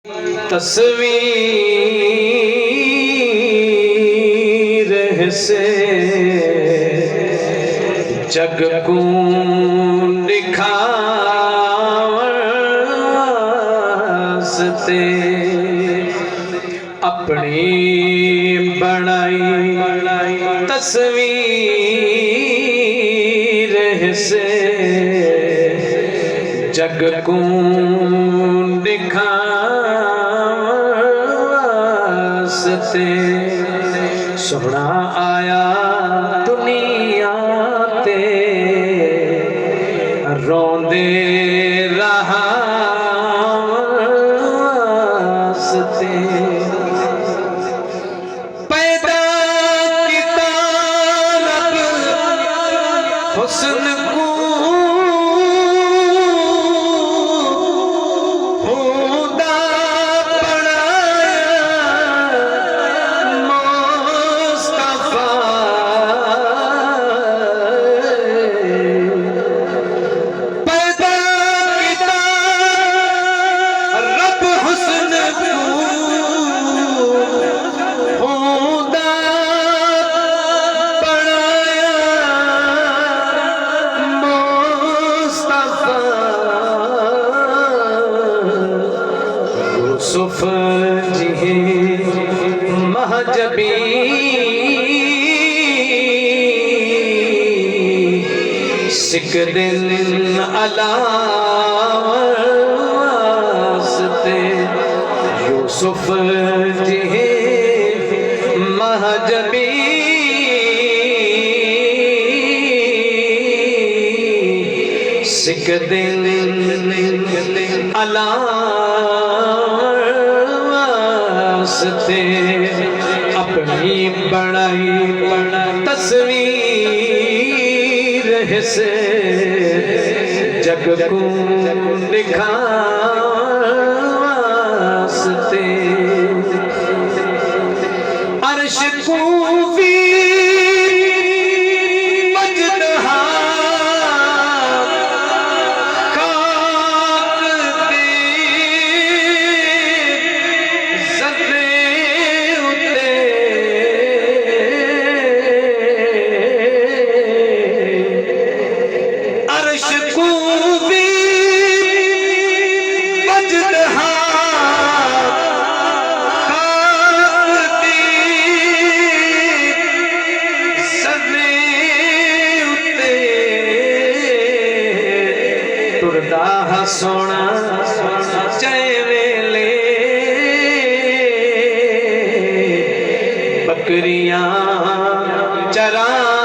तस्वीर से जग को दिखावते अपनी बनाई तस्वीर से जग को दिखावते सोहना आया दुनिया ते रोंदे रहा वास्ते पैदा किता रब हुस्न को होदा यूसुफ जी महजबी सिक दिन अलावास्ते यूसुफ जी महजबी सिक दिन अलावास्ते अपनी बनाई तस्वीर से जग को दिखावते अर्श को भी टुरदा सोना जय वेले बकरियां चरा